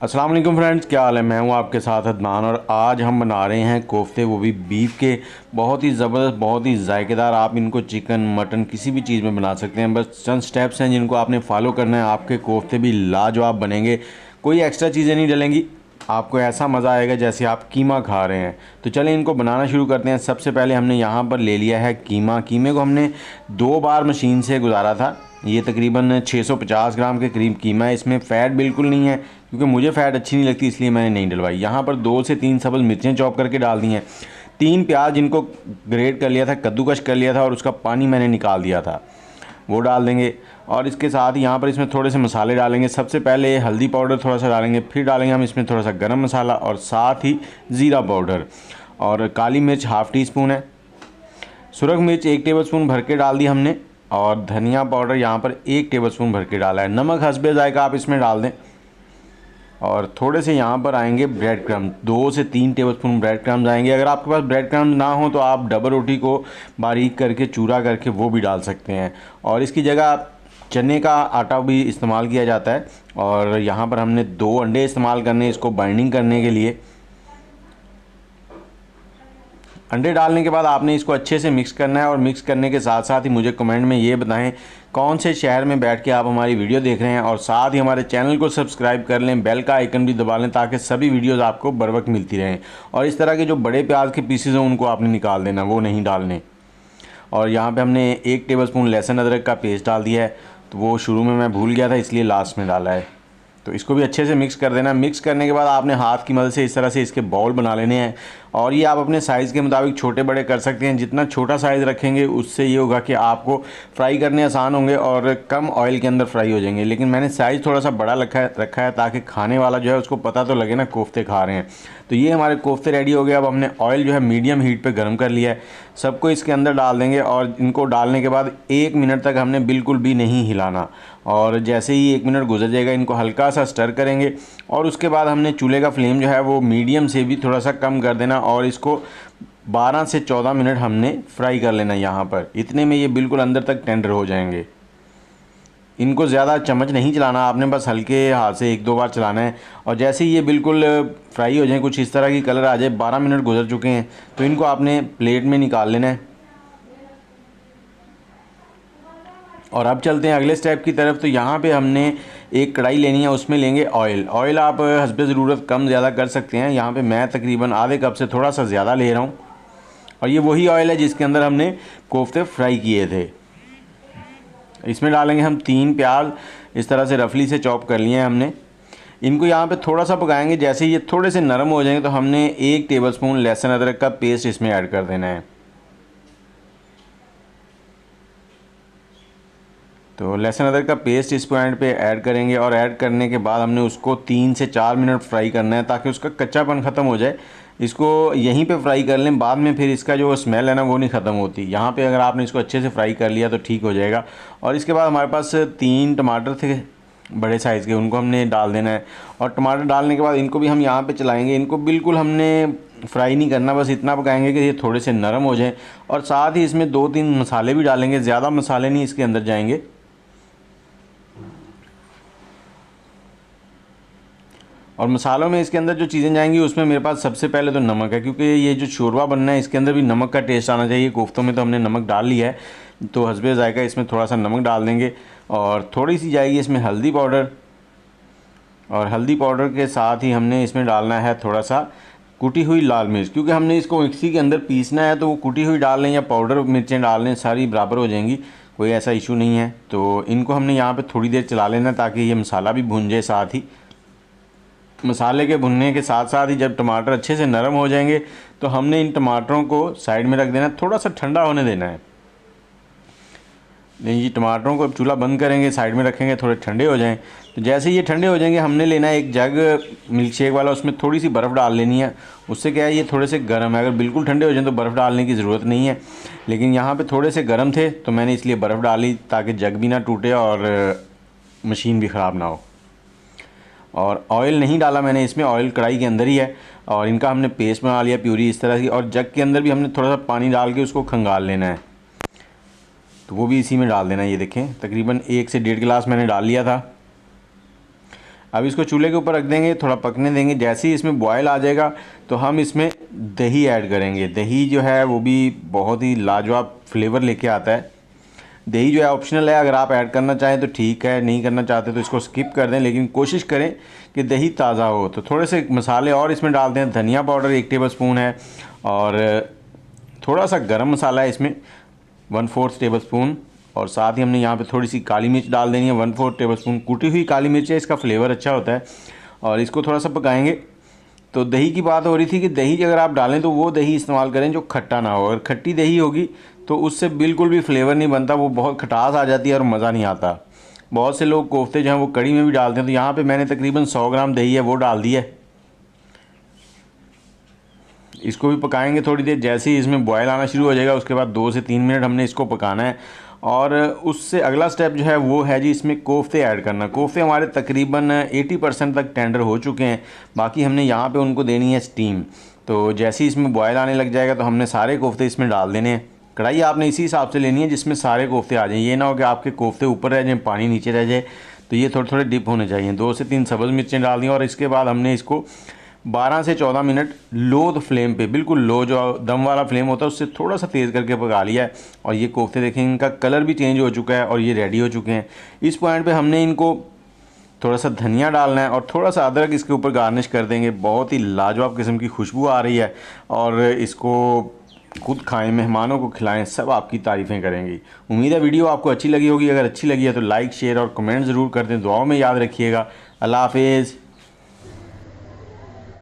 अस्सलाम वालेकुम फ्रेंड्स, क्या हाल है। मैं हूं आपके साथ अदनान और आज हम बना रहे हैं कोफ्ते, वो भी बीफ के। बहुत ही ज़बरदस्त, बहुत ही जायकेदार। आप इनको चिकन मटन किसी भी चीज़ में बना सकते हैं। बस चंद स्टेप्स हैं जिनको आपने फॉलो करना है। आपके कोफ्ते भी लाजवाब बनेंगे। कोई एक्स्ट्रा चीज़ें नहीं डलेंगी। आपको ऐसा मज़ा आएगा जैसे आप कीमा खा रहे हैं। तो चलें इनको बनाना शुरू करते हैं। सबसे पहले हमने यहाँ पर ले लिया है कीमा। कीमे को हमने 2 बार मशीन से गुजारा था। ये तकरीबन 650 ग्राम के करीब कीमा है। इसमें फ़ैट बिल्कुल नहीं है क्योंकि मुझे फ़ैट अच्छी नहीं लगती, इसलिए मैंने नहीं डलवाई। यहाँ पर 2 से 3 सब्ज़ मिर्चें चॉप करके डाल दी हैं। 3 प्याज जिनको ग्रेट कर लिया था, कद्दूकश कर लिया था और उसका पानी मैंने निकाल दिया था, वो डाल देंगे। और इसके साथ यहाँ पर इसमें थोड़े से मसाले डालेंगे। सबसे पहले हल्दी पाउडर थोड़ा सा डालेंगे, फिर डालेंगे हम इसमें थोड़ा सा गरम मसाला और साथ ही ज़ीरा पाउडर। और काली मिर्च हाफ़ टी स्पून है। सुरख मिर्च 1 टेबलस्पून भर के डाल दी हमने। और धनिया पाउडर यहाँ पर 1 टेबलस्पून भर के डाला है। नमक हस्बे जायका आप इसमें डाल दें। और थोड़े से यहाँ पर आएंगे ब्रेड क्रम्ब, 2 से 3 टेबलस्पून ब्रेड क्रम्ब आएंगे। अगर आपके पास ब्रेड क्रम्ब ना हो तो आप डबल रोटी को बारीक करके चूरा करके वो भी डाल सकते हैं। और इसकी जगह चने का आटा भी इस्तेमाल किया जाता है। और यहाँ पर हमने 2 अंडे इस्तेमाल करने इसको बाइंडिंग करने के लिए। अंडे डालने के बाद आपने इसको अच्छे से मिक्स करना है। और मिक्स करने के साथ साथ ही मुझे कमेंट में ये बताएं कौन से शहर में बैठ के आप हमारी वीडियो देख रहे हैं। और साथ ही हमारे चैनल को सब्सक्राइब कर लें, बेल का आइकन भी दबा लें ताकि सभी वीडियोस आपको बर वक्त मिलती रहें। और इस तरह के जो बड़े प्याज के पीसेज हैं उनको आपने निकाल देना, वो नहीं डालने। और यहाँ पे हमने 1 टेबलस्पून लहसुन अदरक का पेस्ट डाल दिया है। तो वो शुरू में मैं भूल गया था, इसलिए लास्ट में डाला है। तो इसको भी अच्छे से मिक्स कर देना। मिक्स करने के बाद आपने हाथ की मदद से इस तरह से इसके बॉल बना लेने हैं। और ये आप अपने साइज़ के मुताबिक छोटे बड़े कर सकते हैं। जितना छोटा साइज़ रखेंगे उससे ये होगा कि आपको फ्राई करने आसान होंगे और कम ऑयल के अंदर फ्राई हो जाएंगे। लेकिन मैंने साइज़ थोड़ा सा बड़ा रखा है ताकि खाने वाला जो है उसको पता तो लगे ना कोफ्ते खा रहे हैं। तो ये हमारे कोफ्ते रेडी हो गए। अब हमने ऑयल जो है मीडियम हीट पे गर्म कर लिया है। सबको इसके अंदर डाल देंगे और इनको डालने के बाद 1 मिनट तक हमने बिल्कुल भी नहीं हिलाना। और जैसे ही 1 मिनट गुजर जाएगा इनको हल्का सा स्टर करेंगे। और उसके बाद हमने चूल्हे का फ्लेम जो है वो मीडियम से भी थोड़ा सा कम कर देना और इसको 12 से 14 मिनट हमने फ्राई कर लेना। यहाँ पर इतने में ये बिल्कुल अंदर तक टेंडर हो जाएंगे। इनको ज़्यादा चम्मच नहीं चलाना आपने, बस हल्के हाथ से 1-2 बार चलाना है। और जैसे ही ये बिल्कुल फ्राई हो जाए, कुछ इस तरह की कलर आ जाए, 12 मिनट गुजर चुके हैं, तो इनको आपने प्लेट में निकाल लेना है। और अब चलते हैं अगले स्टेप की तरफ। तो यहाँ पे हमने एक कढ़ाई लेनी है, उसमें लेंगे ऑयल। ऑयल आप हस्बे ज़रूरत कम ज़्यादा कर सकते हैं। यहाँ पे मैं तकरीबन आधे कप से थोड़ा सा ज़्यादा ले रहा हूँ। और ये वही ऑयल है जिसके अंदर हमने कोफ्ते फ्राई किए थे। इसमें डालेंगे हम 3 प्याज, इस तरह से रफली से चॉप कर लिए हैं हमने। इनको यहाँ पे थोड़ा सा पकाएंगे। जैसे ये थोड़े से नरम हो जाएंगे तो हमने 1 टेबलस्पून लहसुन अदरक का पेस्ट इसमें ऐड कर देना है। तो लहसुन अदरक का पेस्ट इस पॉइंट पे ऐड करेंगे। और ऐड करने के बाद हमने उसको 3 से 4 मिनट फ्राई करना है ताकि उसका कच्चापन ख़त्म हो जाए। इसको यहीं पे फ्राई कर लें, बाद में फिर इसका जो स्मेल है ना वो नहीं ख़त्म होती। यहाँ पे अगर आपने इसको अच्छे से फ्राई कर लिया तो ठीक हो जाएगा। और इसके बाद हमारे पास 3 टमाटर थे बड़े साइज़ के, उनको हमने डाल देना है। और टमाटर डालने के बाद इनको भी हम यहाँ पे चलाएंगे। इनको बिल्कुल हमने फ्राई नहीं करना, बस इतना पकाएंगे कि ये थोड़े से नरम हो जाएं। और साथ ही इसमें 2-3 मसाले भी डालेंगे, ज़्यादा मसाले नहीं इसके अंदर जाएंगे। और मसालों में इसके अंदर जो चीज़ें जाएंगी उसमें मेरे पास सबसे पहले तो नमक है, क्योंकि ये जो शोरबा बनना है इसके अंदर भी नमक का टेस्ट आना चाहिए। कोफ्तों में तो हमने नमक डाल लिया है, तो हस्बे जायका इसमें थोड़ा सा नमक डाल देंगे। और थोड़ी सी जाएगी इसमें हल्दी पाउडर। और हल्दी पाउडर के साथ ही हमने इसमें डालना है थोड़ा सा कुटी हुई लाल मिर्च, क्योंकि हमने इसको मिक्सी के अंदर पीसना है। तो वो कुटी हुई डाल लें या पाउडर मिर्चें डाल लें, सारी बराबर हो जाएंगी, कोई ऐसा इशू नहीं है। तो इनको हमने यहाँ पर थोड़ी देर चला लेना ताकि ये मसाला भी भुन जाए। साथ ही मसाले के भुनने के साथ साथ ही जब टमाटर अच्छे से नरम हो जाएंगे तो हमने इन टमाटरों को साइड में रख देना, थोड़ा सा ठंडा होने देना है। ये टमाटरों को अब चूल्हा बंद करेंगे, साइड में रखेंगे, थोड़े ठंडे हो जाएं। तो जैसे ये ठंडे हो जाएंगे हमने लेना है एक जग मिल्क शेक वाला, उसमें थोड़ी सी बर्फ़ डाल लेनी है। उससे क्या है, ये थोड़े से गर्म है। अगर बिल्कुल ठंडे हो जाएं तो बर्फ़ डालने की ज़रूरत नहीं है, लेकिन यहाँ पे थोड़े से गर्म थे तो मैंने इसलिए बर्फ़ डाली ताकि जग भी ना टूटे और मशीन भी ख़राब ना हो। और ऑयल नहीं डाला मैंने इसमें, ऑयल कढ़ाई के अंदर ही है। और इनका हमने पेस्ट बना लिया प्यूरी इस तरह की। और जग के अंदर भी हमने थोड़ा सा पानी डाल के उसको खंगाल लेना है, तो वो भी इसी में डाल देना है। ये देखें तकरीबन 1 से 1.5 गिलास मैंने डाल लिया था। अब इसको चूल्हे के ऊपर रख देंगे, थोड़ा पकने देंगे। जैसे ही इसमें बॉयल आ जाएगा तो हम इसमें दही ऐड करेंगे। दही जो है वो भी बहुत ही लाजवाब फ्लेवर लेके आता है। दही जो है ऑप्शनल है, अगर आप ऐड करना चाहें तो ठीक है, नहीं करना चाहते तो इसको स्किप कर दें, लेकिन कोशिश करें कि दही ताज़ा हो। तो थोड़े से मसाले और इसमें डाल दें। धनिया पाउडर 1 टेबलस्पून है और थोड़ा सा गरम मसाला है इसमें 1/4 टेबलस्पून, और साथ ही हमने यहाँ पे थोड़ी सी काली मिर्च डाल देनी है 1/4 टेबलस्पून। कूटी हुई काली मिर्च है, इसका फ्लेवर अच्छा होता है। और इसको थोड़ा सा पकाएंगे। तो दही की बात हो रही थी कि दही अगर आप डालें तो वो दही इस्तेमाल करें जो खट्टा ना हो। अगर खट्टी दही होगी तो उससे बिल्कुल भी फ्लेवर नहीं बनता, वो बहुत खटास आ जाती है और मज़ा नहीं आता। बहुत से लोग कोफ्ते जो हैं वो कड़ी में भी डालते हैं। तो यहाँ पे मैंने तकरीबन 100 ग्राम दही है वो डाल दी है। इसको भी पकाएंगे थोड़ी देर। जैसे ही इसमें बॉयल आना शुरू हो जाएगा उसके बाद 2 से 3 मिनट हमने इसको पकाना है। और उससे अगला स्टेप जो है वो है जी इसमें कोफ्ते ऐड करना। कोफ्ते हमारे तकरीबन 80% तक टेंडर हो चुके हैं, बाकी हमने यहाँ पे उनको देनी है स्टीम। तो जैसे ही इसमें बॉयल आने लग जाएगा तो हमने सारे कोफ्ते इसमें डाल देने हैं। कढ़ाई आपने इसी हिसाब से लेनी है जिसमें सारे कोफ्ते आ जाएं। ये ना हो कि आपके कोफ्ते ऊपर रह जाएँ, पानी नीचे रह जाए। तो ये थोड़े थोड़े डिप होने चाहिए। 2 से 3 सब्ज़ मिर्चें डाल दी और इसके बाद हमने इसको 12 से 14 मिनट लो फ्लेम पे, बिल्कुल लो जो दम वाला फ्लेम होता है उससे थोड़ा सा तेज़ करके पका लिया है। और ये कोफ्ते देखें इनका कलर भी चेंज हो चुका है और ये रेडी हो चुके हैं। इस पॉइंट पे हमने इनको थोड़ा सा धनिया डालना है और थोड़ा सा अदरक इसके ऊपर गार्निश कर देंगे। बहुत ही लाजवाब किस्म की खुशबू आ रही है और इसको खुद खाएं, मेहमानों को खिलाएं, सब आपकी तारीफ़ें करेंगी। उम्मीद है वीडियो आपको अच्छी लगी होगी। अगर अच्छी लगी है तो लाइक शेयर और कमेंट ज़रूर कर दें। दुआओं में याद रखिएगा। अल्लाह हाफिज़।